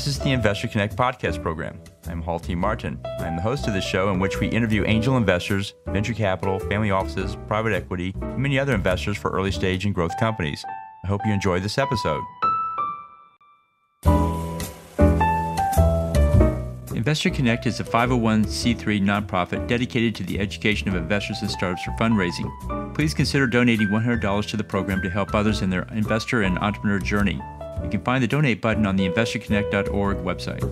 This is the Investor Connect podcast program. I'm Hall T. Martin. I'm the host of this show in which we interview angel investors, venture capital, family offices, private equity, and many other investors for early stage and growth companies. I hope you enjoy this episode. Investor Connect is a 501c3 nonprofit dedicated to the education of investors and startups for fundraising. Please consider donating $100 to the program to help others in their investor and entrepreneur journey. You can find the donate button on the investorconnect.org website.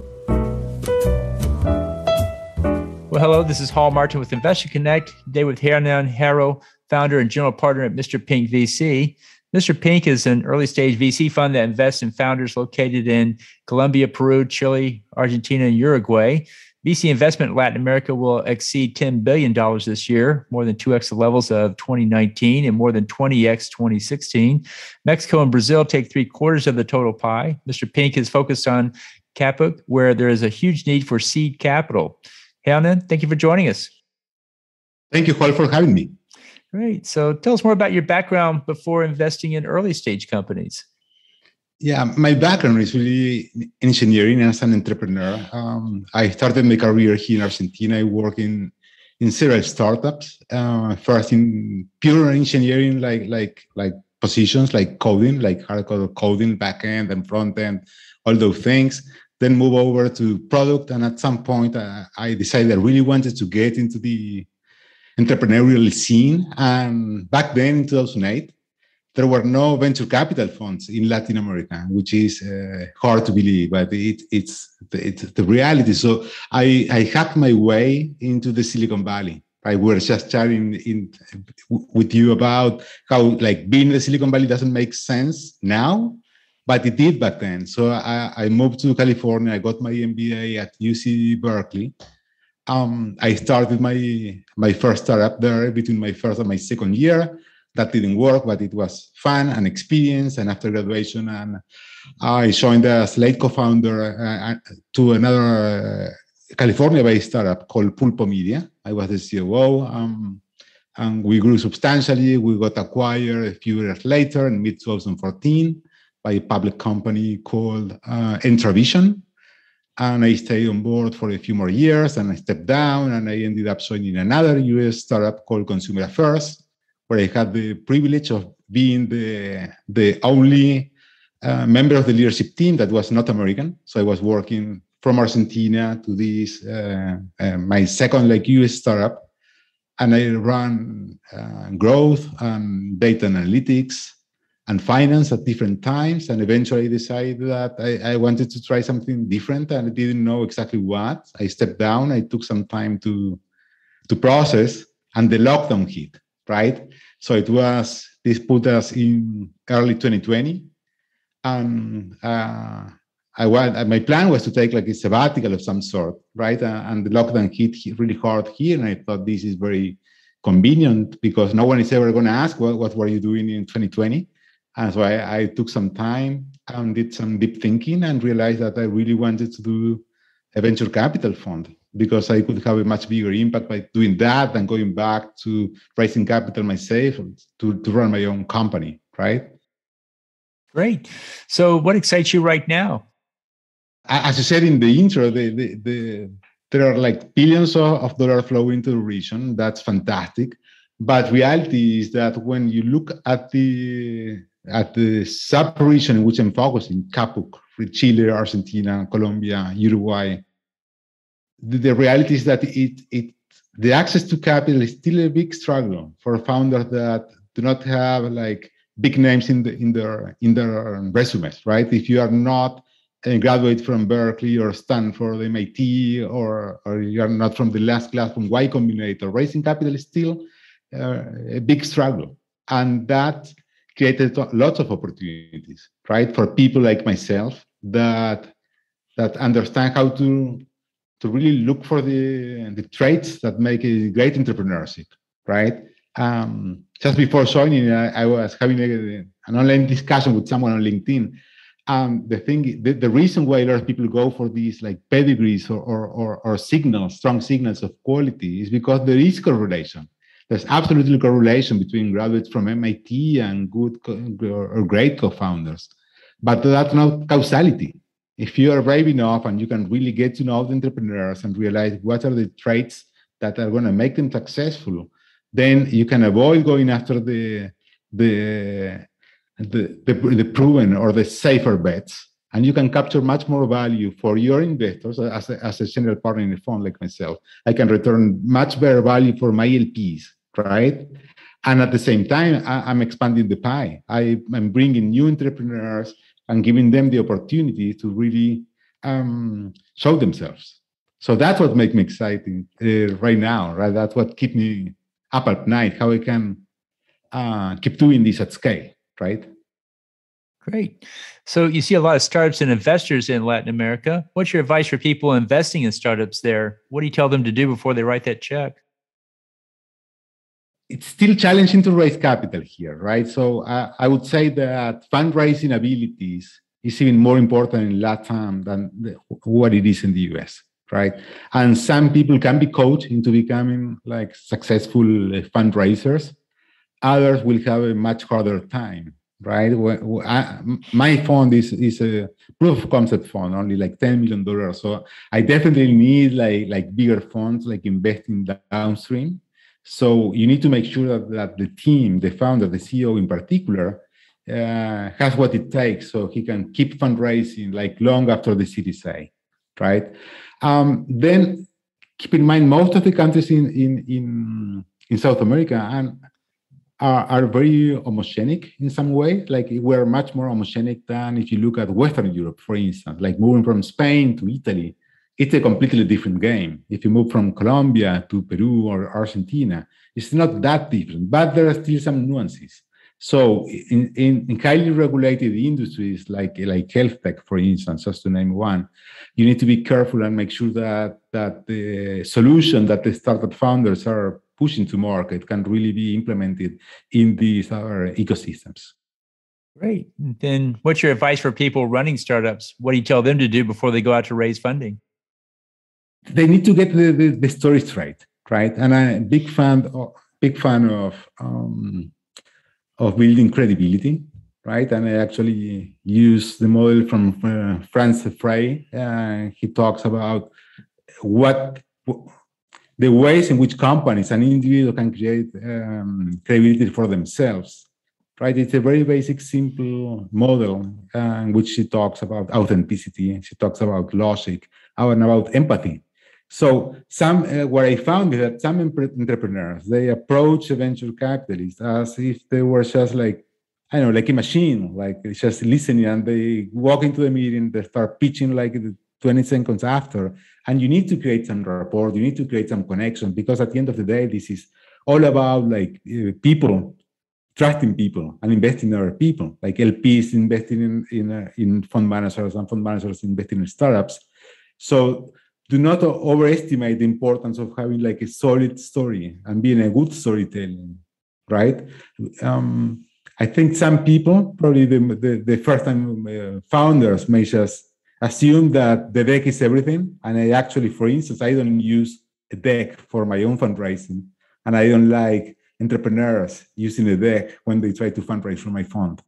Well, hello, this is Hall Martin with Investor Connect, today with Hernan Haro, founder and general partner at MrPink VC. MrPink is an early-stage VC fund that invests in founders located in Colombia, Peru, Chile, Argentina, and Uruguay. VC investment in Latin America will exceed $10 billion this year, more than 2x the levels of 2019 and more than 20x 2016. Mexico and Brazil take 3/4 of the total pie. MrPink is focused on CAPUC, where there is a huge need for seed capital. Hernan, thank you for joining us. Thank you, Hall, for having me. Great. So tell us more about your background before investing in early stage companies. Yeah, my background is really engineering as an entrepreneur. I started my career here in Argentina. I work in several startups. First in pure engineering, like positions like coding, like hardcore coding, backend and front end, all those things. Then move over to product, and at some point, I decided I really wanted to get into the entrepreneurial scene. And back then, in 2008. There were no venture capital funds in Latin America, which is hard to believe, but it's the reality. So I hacked my way into the Silicon Valley. Right? We were just chatting with you about how like being in the Silicon Valley doesn't make sense now, but it did back then. So I moved to California. I got my MBA at UC Berkeley. I started my first startup there between my first and my second year. That didn't work, but it was fun and experience. And after graduation, and I joined as late co-founder to another California-based startup called Pulpo Media. I was the COO, and we grew substantially. We got acquired a few years later in mid-2014 by a public company called Entravision. And I stayed on board for a few more years, and I stepped down, and I ended up joining another US startup called Consumer Affairs, where I had the privilege of being the only member of the leadership team that was not American. So I was working from Argentina to this, my second US startup. And I ran growth and data analytics and finance at different times. And eventually I decided that I wanted to try something different, and I didn't know exactly what. I stepped down. I took some time to process, and the lockdown hit. Right, so this put us in early 2020, and my plan was to take like a sabbatical of some sort, right? And the lockdown hit really hard here, and I thought this is very convenient because no one is ever going to ask what were you doing in 2020, and so I took some time and did some deep thinking and realized that I really wanted to do a venture capital fund, because I could have a much bigger impact by doing that than going back to raising capital myself to run my own company, right? Great. So what excites you right now? As you said in the intro, there are like billions of dollars flowing into the region. That's fantastic. But reality is that when you look at the sub-region in which I'm focusing, CAPUC, Chile, Argentina, Colombia, Uruguay, the reality is that the access to capital is still a big struggle for founders that do not have like big names in their resumes, right? If you are not a graduate from Berkeley or Stanford, MIT, or you are not from the last class from Y Combinator, raising capital is still a big struggle, and that created lots of opportunities, right, for people like myself that understand how to really look for the traits that make a great entrepreneurship, right? Just before joining, I was having an online discussion with someone on LinkedIn. The reason why a lot of people go for these like pedigrees or signals, strong signals of quality, is because there is correlation. There's absolutely correlation between graduates from MIT and good or great co-founders, but that's not causality. if you are brave enough and you can really get to know the entrepreneurs and realize what are the traits that are going to make them successful, then you can avoid going after the proven or the safer bets, and you can capture much more value for your investors as a general partner in a fund like myself. I can return much better value for my LPs, right? And at the same time, I'm expanding the pie. I'm bringing new entrepreneurs and giving them the opportunity to really show themselves. So that's what makes me exciting right now, right? That's what keeps me up at night, how I can keep doing this at scale, right? Great. So you see a lot of startups and investors in Latin America. What's your advice for people investing in startups there? What do you tell them to do before they write that check? It's still challenging to raise capital here, right? So I would say that fundraising abilities is even more important in LATAM than what it is in the US, right? And some people can be coached into becoming like successful fundraisers. Others will have a much harder time, right? My fund is a proof of concept fund, only like $10 million. So I definitely need like bigger funds, like investing downstream. So you need to make sure that the team, the founder, the CEO in particular, has what it takes so he can keep fundraising like long after the Series A, right? Then keep in mind most of the countries in South America are very homogenic in some way. Like we're much more homogenic than if you look at Western Europe, for instance, like moving from Spain to Italy. It's a completely different game. If you move from Colombia to Peru or Argentina, it's not that different, but there are still some nuances. So in highly regulated industries like health tech, for instance, just to name one, you need to be careful and make sure that the solution that the startup founders are pushing to market can really be implemented in these other ecosystems. Great. Then what's your advice for people running startups? What do you tell them to do before they go out to raise funding? They need to get the story straight, right? And I'm a big fan of building credibility, right? And I actually use the model from Franz Frey. He talks about the ways in which companies and individuals can create credibility for themselves, right? It's a very basic, simple model in which she talks about authenticity. She talks about logic and about empathy. So what I found is that some entrepreneurs, they approach venture capitalists as if they were just like, I don't know, like a machine, like just listening, and they walk into the meeting, they start pitching like 20 seconds after. And you need to create some rapport, you need to create some connection, because at the end of the day, this is all about like people, trusting people and investing in other people, like LPs investing in fund managers and fund managers investing in startups. So do not overestimate the importance of having like a solid story and being a good storytelling, right? I think some people, probably the first-time founders, may just assume that the deck is everything. And I actually, for instance, I don't use a deck for my own fundraising, and I don't like entrepreneurs using a deck when they try to fundraise for my fund.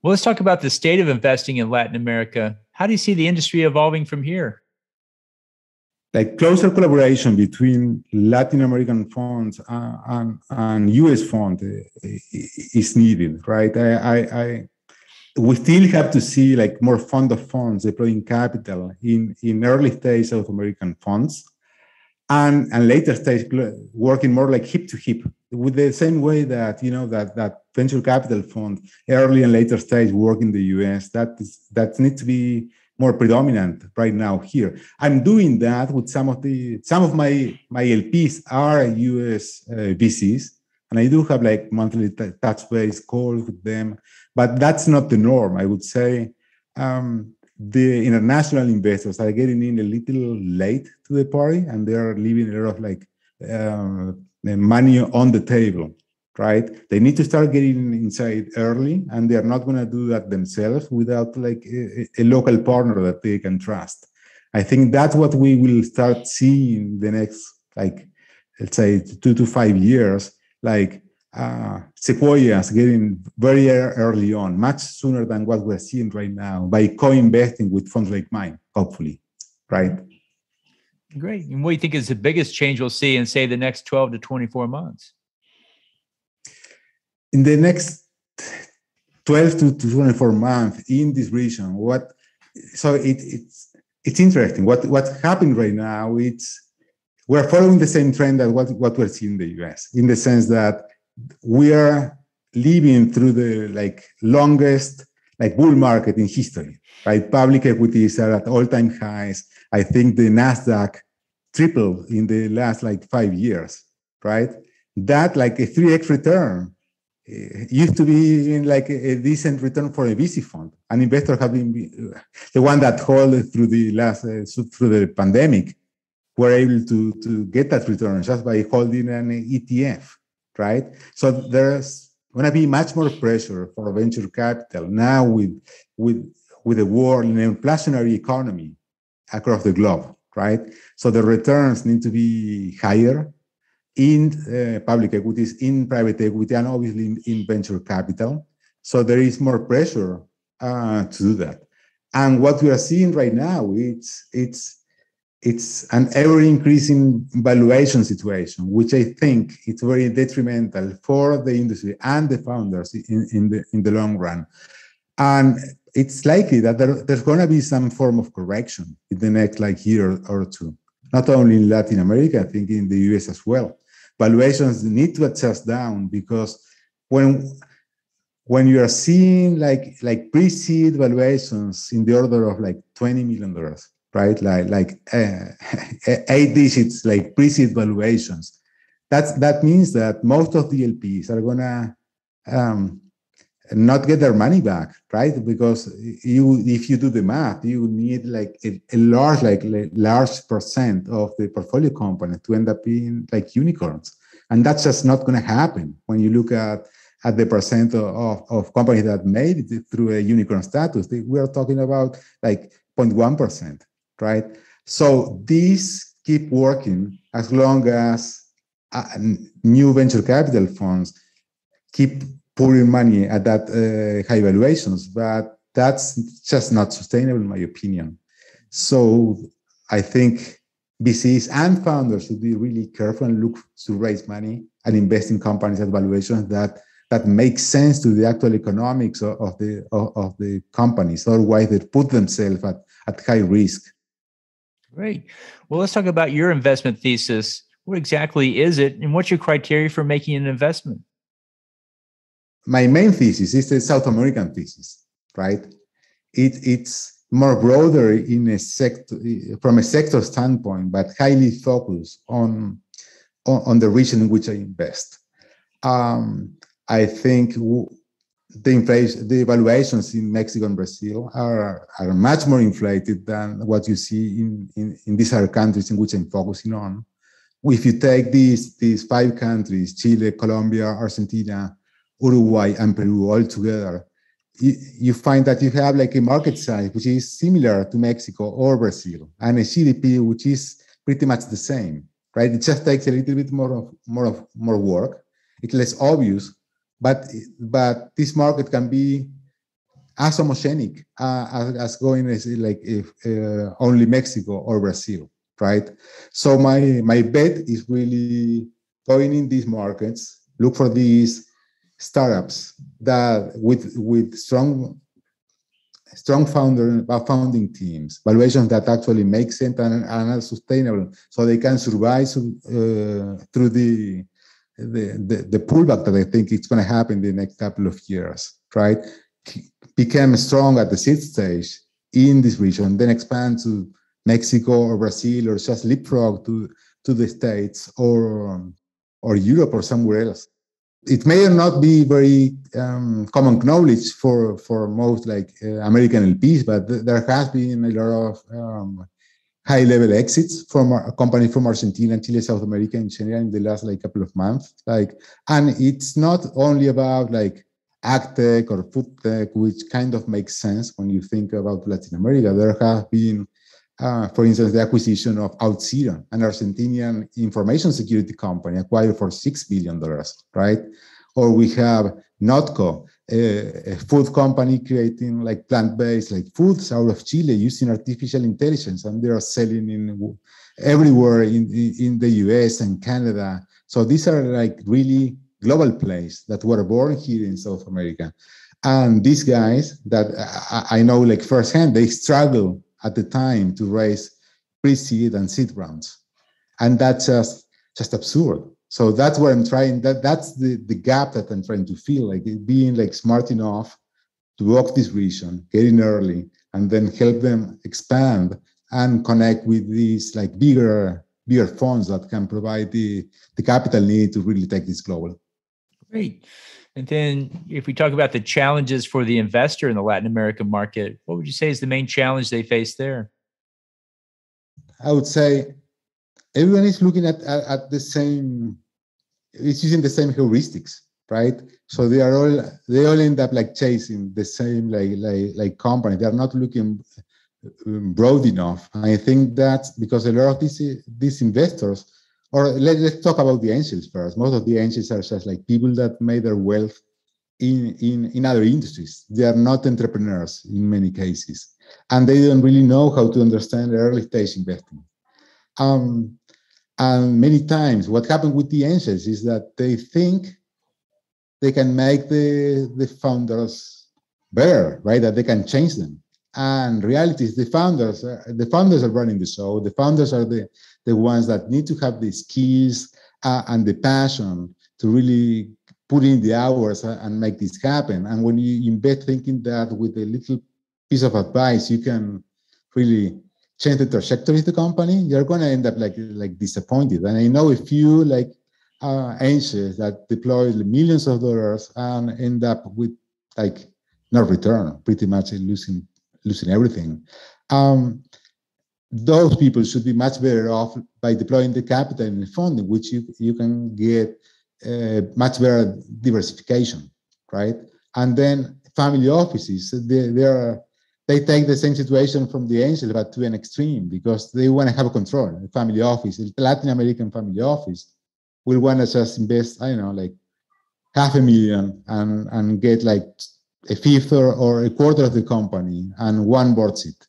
Well, let's talk about the state of investing in Latin America. How do you see the industry evolving from here? Like closer collaboration between Latin American funds and US funds is needed, right? We still have to see like more fund of funds deploying capital in early stage South American funds, and later stage working more like hip to hip, with the same way that that venture capital fund early and later stage work in the US. That needs to be more predominant right now here. I'm doing that with some of my LPs are US VCs, and I do have like monthly touch base calls with them, but that's not the norm. I would say the international investors are getting in a little late to the party, and they are leaving a lot of like money on the table, right? They need to start getting inside early, and they are not going to do that themselves without like a local partner that they can trust. I think that's what we will start seeing the next, like, let's say 2 to 5 years, like sequoias getting very early on, much sooner than what we're seeing right now, by co-investing with funds like mine, hopefully, right? Great. And what do you think is the biggest change we'll see in, say, the next 12 to 24 months? In the next 12 to 24 months in this region, it's interesting. What's happening right now, we're following the same trend that what we're seeing in the US, in the sense that we are living through the longest bull market in history, right? Public equities are at all-time highs. I think the Nasdaq tripled in the last 5 years, right? That a 3x return used to be in a decent return for a VC fund. An investor have been the one that hold through through the pandemic were able to get that return just by holding an ETF, right? So there's going to be much more pressure for venture capital now with the war in an inflationary economy across the globe, right? So the returns need to be higher in public equities, in private equity, and obviously in venture capital. So there is more pressure to do that. And what we are seeing right now, it's an ever-increasing valuation situation, which I think is very detrimental for the industry and the founders in the long run. And it's likely that there's going to be some form of correction in the next year or two, not only in Latin America, I think in the US as well. Valuations need to adjust down, because when you are seeing pre-seed valuations in the order of $20 million, right? 8 digits, pre-seed valuations. That means that most of the LPs are gonna not get their money back, right? Because if you do the math, you need a large percent of the portfolio company to end up being unicorns, and that's just not going to happen when you look at the percent of companies that made it through a unicorn status. We are talking about 0.1%, right? So these keep working as long as new venture capital funds keep pouring money at that high valuations, but that's just not sustainable in my opinion. So I think VCs and founders should be really careful and look to raise money and invest in companies at valuations that make sense to the actual economics of the companies. Otherwise, they put themselves at high risk. Great. Well, let's talk about your investment thesis. What exactly is it, and what's your criteria for making an investment? My main thesis is the South American thesis, right? It's more broader in a sector, from a sector standpoint, but highly focused on the region in which I invest. I think the valuations in Mexico and Brazil are much more inflated than what you see in these other countries in which I'm focusing on. If you take these 5 countries, Chile, Colombia, Argentina, Uruguay, and Peru all together, you find that you have a market size which is similar to Mexico or Brazil, and a GDP which is pretty much the same, right? It just takes a little bit more work. It's less obvious, but this market can be as homogenic as going as if only Mexico or Brazil, right? So my bet is really going in these markets, look for these startups that with strong founding teams, valuations that actually make sense and are sustainable, so they can survive through the pullback that I think it's going to happen in the next couple of years, right? Become strong at the seed stage in this region, then expand to Mexico or Brazil, or just leapfrog to the States or Europe or somewhere else. It may not be very common knowledge for most American LPs, but there has been a lot of high-level exits from a company from Argentina, Chile, South America, in general in the last couple of months. And it's not only about agtech or food tech, which kind of makes sense when you think about Latin America. There have been, for instance, the acquisition of OutZero, an Argentinian information security company acquired for $6 billion, right? Or we have Notco, a food company creating like plant-based like foods out of Chile using artificial intelligence, and they are selling in everywhere in the US and Canada. So these are like really global plays that were born here in South America. And these guys that I know like firsthand, they struggle at the time to raise pre-seed and seed rounds. And that's just absurd. So that's what I'm trying, that's the gap that I'm trying to fill, like being like smart enough to walk this region, get in early, and then help them expand and connect with these like bigger funds that can provide the capital needed to really take this global. Great. And then if we talk about the challenges for the investor in the Latin American market, what would you say is the main challenge they face there? I would say everyone is looking at the same, it's using the same heuristics, right? So they all end up like chasing the same like company. They are not looking broad enough. I think that's because a lot of these investors, or let's talk about the angels first. Most of the angels are just like people that made their wealth in other industries. They are not entrepreneurs in many cases, and they don't really know how to understand early stage investing. And many times what happened with the angels is that they think they can make the founders better, right? That they can change them. And reality is the founders are running the show. The founders are the ones that need to have the skills and the passion to really put in the hours and make this happen. And when you invest thinking that with a little piece of advice, you can really change the trajectory of the company, you're going to end up like disappointed. And I know a few like angels that deploy millions of dollars and end up with like no return, pretty much losing everything. Those people should be much better off by deploying the capital in the fund, in which you can get much better diversification, right? And then family offices, they take the same situation from the angel, but to an extreme, because they want to have control. A family office, a Latin American family office, will want to just invest, I don't know, like $500,000 and get like a fifth or a quarter of the company and one board seat,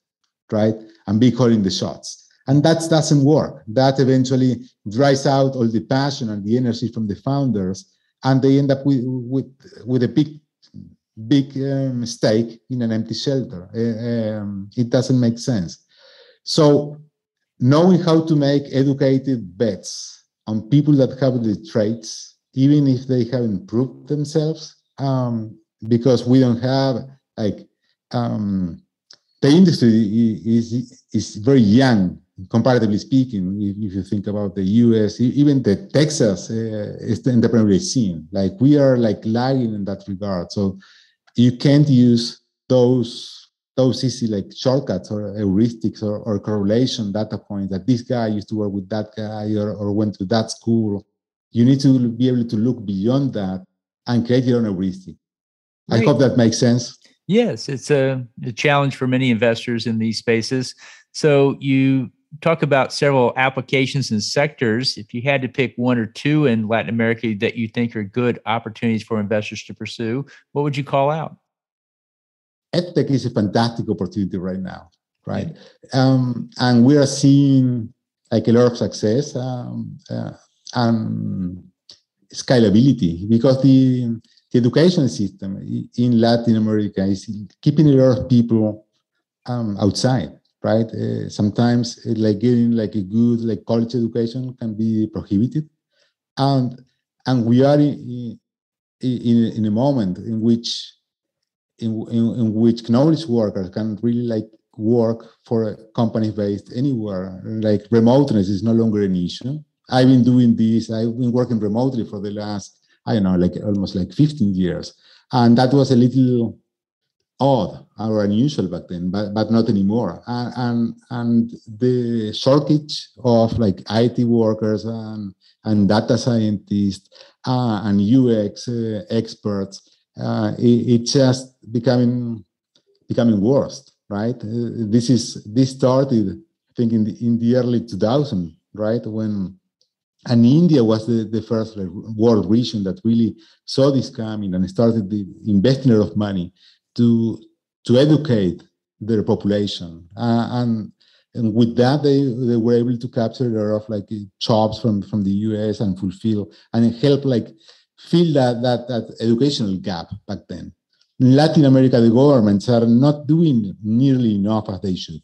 right? And be calling the shots. And that doesn't work. That eventually dries out all the passion and the energy from the founders, and they end up with a big stake in an empty shelter. It doesn't make sense. So knowing how to make educated bets on people that have the traits, even if they haven't proved themselves, because we don't have like the industry is very young, comparatively speaking. If you think about the US, even the Texas is the entrepreneurial scene. Like we are like lagging in that regard. So you can't use those easy like shortcuts or heuristics or correlation data points that this guy used to work with that guy or went to that school. You need to be able to look beyond that and create your own heuristic. Right. I hope that makes sense. Yes, it's a challenge for many investors in these spaces. So you talk about several applications and sectors. If you had to pick one or two in Latin America that you think are good opportunities for investors to pursue, what would you call out? EdTech is a fantastic opportunity right now, right? And we are seeing like a lot of success and scalability, because the education system in Latin America is keeping a lot of people outside, right? Sometimes like getting like a good like college education can be prohibited, and we are in a moment in which knowledge workers can really like work for a company based anywhere. Like remoteness is no longer an issue. I've been doing this. I've been working remotely for the last, I don't know, like almost like 15 years. And that was a little odd or unusual back then, but not anymore. And the shortage of like IT workers and data scientists and UX experts, it's just becoming worse, right? This started, I think, in the early 2000s, right, when And India was the first world region that really saw this coming and started investing a lot of money to educate their population. And with that, they were able to capture a lot of jobs from the US and fulfill and help fill that educational gap back then. In Latin America, the governments are not doing nearly enough as they should.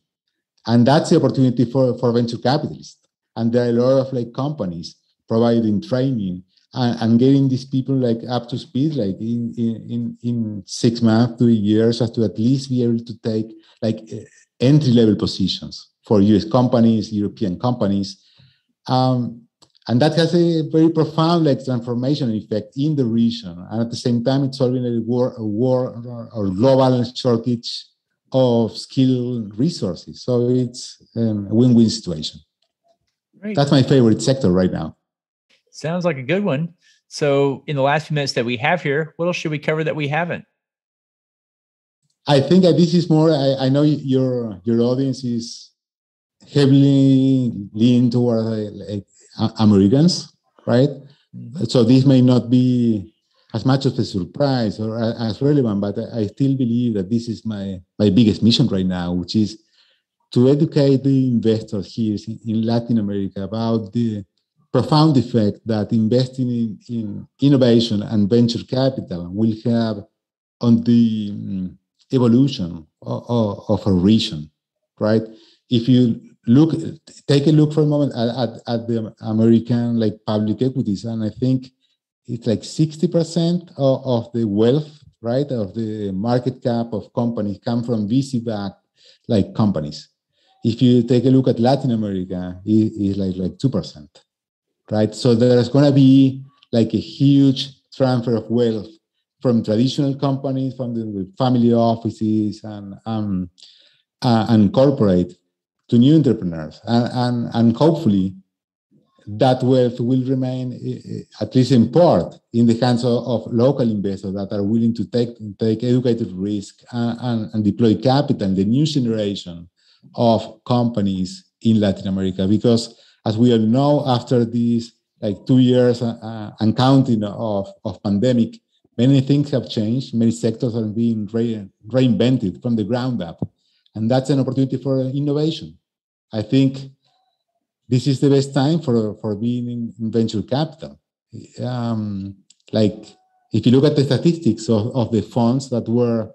And that's the opportunity for venture capitalists. And there are a lot of companies providing training and getting these people up to speed in 6 months to a year, just to at least be able to take entry-level positions for US companies, European companies. And that has a very profound transformation effect in the region. And at the same time, it's solving a war or global shortage of skilled resources. So it's a win-win situation. Great. That's my favorite sector right now. Sounds like a good one. So in the last few minutes that we have here, what else should we cover that we haven't? I think that this is more, I know your audience is heavily leaned toward Americans, right? Mm-hmm. So this may not be as much of a surprise or as relevant, but I still believe that this is my biggest mission right now, which is to educate the investors here in Latin America about the profound effect that investing in innovation and venture capital will have on the evolution of a region, right? If you take a look for a moment at the American public equities, and I think it's 60% of the wealth, right, of the market cap of companies come from VC-backed companies. If you take a look at Latin America, it's like 2%, right? So there's going to be a huge transfer of wealth from traditional companies, from the family offices and corporate to new entrepreneurs. And hopefully that wealth will remain, at least in part, in the hands of local investors that are willing to take educated risk and deploy capital in the new generation of companies in Latin America. Because as we all know, after these 2 years and counting of pandemic, many things have changed. Many sectors are being reinvented from the ground up. And that's an opportunity for innovation. I think this is the best time for being in venture capital. If you look at the statistics of the funds that were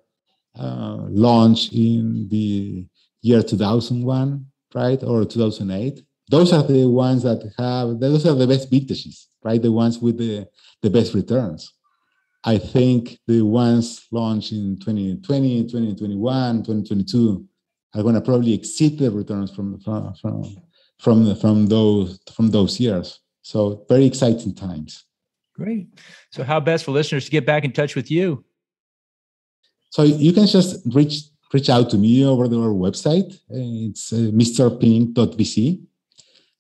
launched in the year 2001, right, or 2008, those are the ones those are the best vintages, right, the ones with the best returns. I think the ones launched in 2020, 2021, 2022 are going to probably exceed the returns from those years. So very exciting times. Great. So how best for listeners to get back in touch with you? So you can just reach out to me over our website. It's MrPink.VC.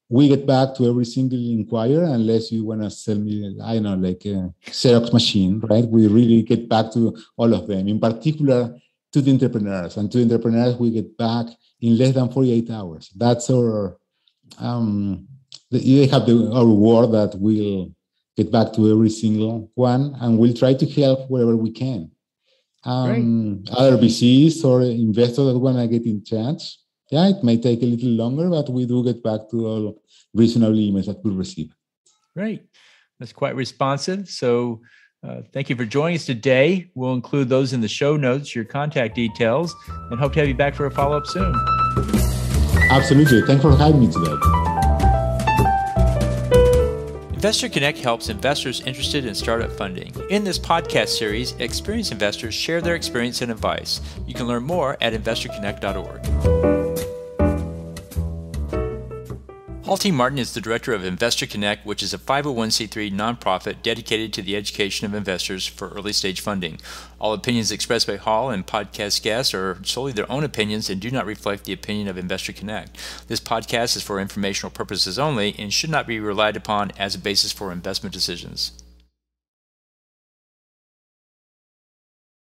We get back to every single inquiry unless you want to sell me, I don't know, like a Xerox machine, right? We really get back to all of them, in particular to the entrepreneurs. And to entrepreneurs, we get back in less than 48 hours. That's our, they have our word that we'll get back to every single one, and we'll try to help wherever we can. Other VCs or investors that want to get in touch, yeah, it may take a little longer, but we do get back to all reasonable emails that we receive. Great. That's quite responsive. So thank you for joining us today. We'll include those in the show notes, your contact details, and hope to have you back for a follow-up soon. Absolutely. Thanks for having me today. Investor Connect helps investors interested in startup funding. In this podcast series, experienced investors share their experience and advice. You can learn more at investorconnect.org. Paul T. Martin is the director of Investor Connect, which is a 501c3 nonprofit dedicated to the education of investors for early-stage funding. All opinions expressed by Hall and podcast guests are solely their own opinions and do not reflect the opinion of Investor Connect. This podcast is for informational purposes only and should not be relied upon as a basis for investment decisions.